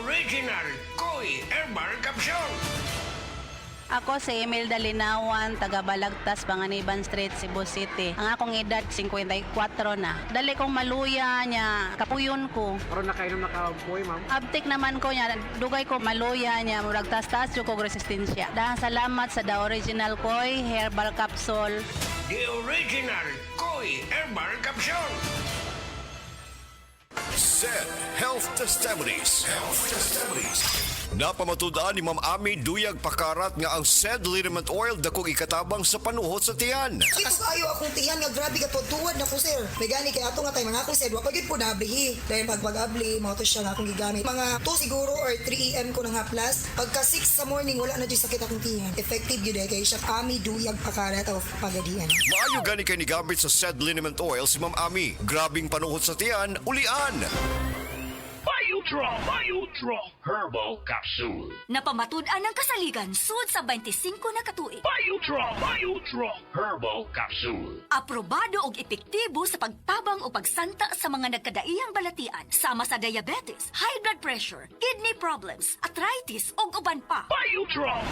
Original Koi Herbal Capsule. Ako si Imelda Linawan, taga Balagtas, Panganiban Street, Cebu City. Ang akong edad, 54 na. Dali kong maluya niya, kapuyon ko. Karon na kayo nakabuhay, ma'am. Abtik naman ko niya, dugay ko maluya niya, murag tas-tas yung kong resistensya. Dahil salamat sa The Original Koi Herbal Capsule. The Original Koi Herbal Capsule. SED Health Testimonies. Napamatud-an ni Ma'am Ami Duyag Pakarat nga ang SED liniment oil dakong ikatabang sa panuhot sa tiyan. Ito kayo akong tiyan nga grabe ka tuwad na ko sir. May gani kay ato nga tayo mga akong sir. Wapagid po nablihi. Dahil pag-abli, mga to siya nga akong gigamit. Mga 2 siguro or 3 AM ko na nga plus. Pagka 6 sa morning, wala na dyan sakit akong tiyan. Effective yun eh. Kaya siya Ami Duyag Pakarat of Pagadian. Maayo gani kay ni gamit sa SED liniment oil si Ma'am Ami. Grabing panuhot sa tiyan, ulian. Biodraw Herbal Capsule. Napamatud-an ng kasaligan sud sa 25 na katuig. Biodraw Herbal Capsule. Aprobado og epektibo sa pagtabang o pagsanta sa mga nagkadaiyang balatian sama sa diabetes, high blood pressure, kidney problems, arthritis ug uban pa. Biodraw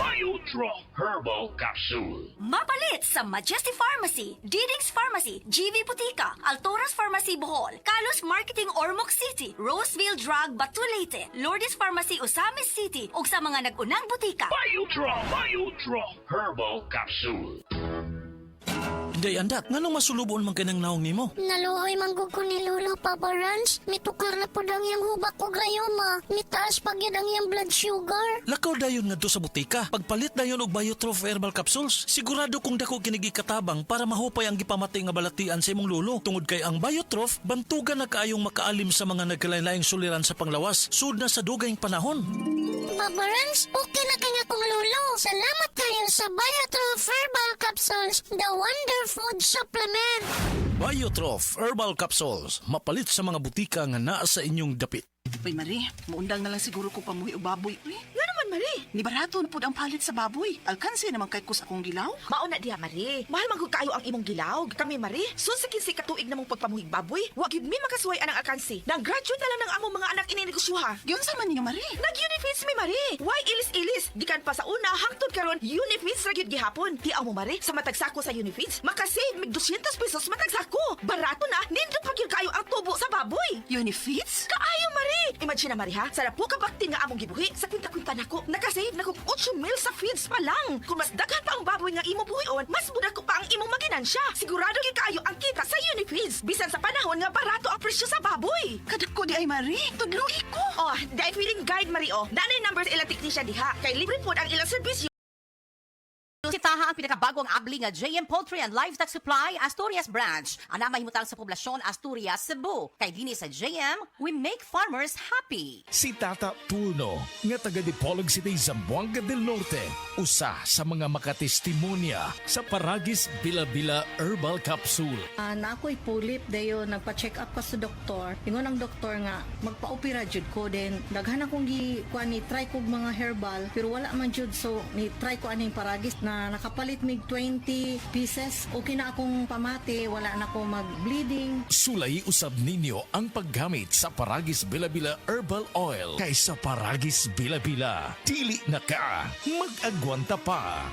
Herbal Capsule. Mapalit sa Majesty Pharmacy, Diding's Pharmacy, GV Butika, Altoras Pharmacy Bohol, Kalos Marketing Ormoc City, Roseville Drug Batulete, Lourdes Pharmacy Osamis City ug sa mga nag-unang butika. Biodraw Herbal Capsule. Day andak, nganong masulubon man kanang naong nimo? Naluoy manggug ko ni Lolo, Papa Rans. Mitukar na po ang iyang hubak ko grayoma. Mitaas pag yun ang iyang blood sugar. Lakaw dayon ngadto sa butika. Pagpalit dayon og Biotrof Herbal Capsules, sigurado kung dako kinigi katabang para mahupay ang gipamatay nga balatian sa imong lolo. Tungod kay ang Biotrof, bantugan na kaayong makaalim sa mga nagkalain-laing suliran sa panglawas, sud na sa dugayng panahon. Papa Rans, okay na kanya kong Lolo. Salamat kayo sa Biotrof Herbal Capsules, the wonder food supplement. Biotrof Herbal Capsules, mapalit sa mga butika nga naa sa inyong dapit. Uy, Marie, maundang na lang siguro ko pamuhi o baboy. Uy, nga naman, Marie. Ni barato na po ang palit sa baboy. Alkansi naman kay kus akong gilaw. Mauna diha, Marie. Mahal man kung kayo ang imong gilaw. Kami, Marie, sunsikin si katuig namong pagpamuhig baboy. Wag yun mi makasuway anang alkansi. Nag-graduate na lang ng among mga anak ininegosyoha. Yun sa man niya, Marie. Nag-unifeeds mi, Marie. Why ilis-ilis? Di kan pa sa una, hangtod karon unifeeds ra gyud gihapon. Hiaw mo, Marie, sa matagsako sa unifeeds, makasave mig 200 pesos matagsako. Barato na, nindot pa gyud kayo ang tubo sa baboy. Unifeeds? Kaayo, Marie. Imagine na, Marie, ha? Sarap po kabaktin nga among gibuhi. Sa kwinta-kwinta nako, nakasave na kog 8 mil sa feeds pa lang. Kung mas daghan pa ang baboy nga imo buhion, mas muda ko pa ang imong maginansya. Sigurado gyud kaayo ang kita sa Unifeeds. Bisan sa panahon nga barato ang presyo sa baboy. Kadak ko di ay, Marie. Tudluhi ko. Oh, dahil feeling guide, Marie, oh. Nanay numbers ilang technician diha. Kay libre po ang ilang serbisyo. Si Taha ang pinakabagong abli nga JM Poultry and Livestock Supply Asturias Branch. Ana mahimutang sa poblasyon Asturias, Cebu. Kay dinhi sa JM, we make farmers happy. Si Tata Turno, nga taga Dipolog City, Zamboanga del Norte, usa sa mga makatestimonya sa Paragis Bila-Bila Herbal Capsule. Na ako'y pulip dayo nagpa-check up pa sa doktor. Ingon ang doktor nga magpa-opera jud ko din. Daghan akong kuan ni try kog mga herbal pero wala man jud, so ni try ko aning Paragis na nakapalit mig 20 pieces. Okay na akong pamati, wala na ako mag-bleeding. Sulay usab ninyo ang paggamit sa Paragis Bila-Bila Herbal Oil kaysa Paragis Bila-Bila. Dili na ka, mag-agwanta pa.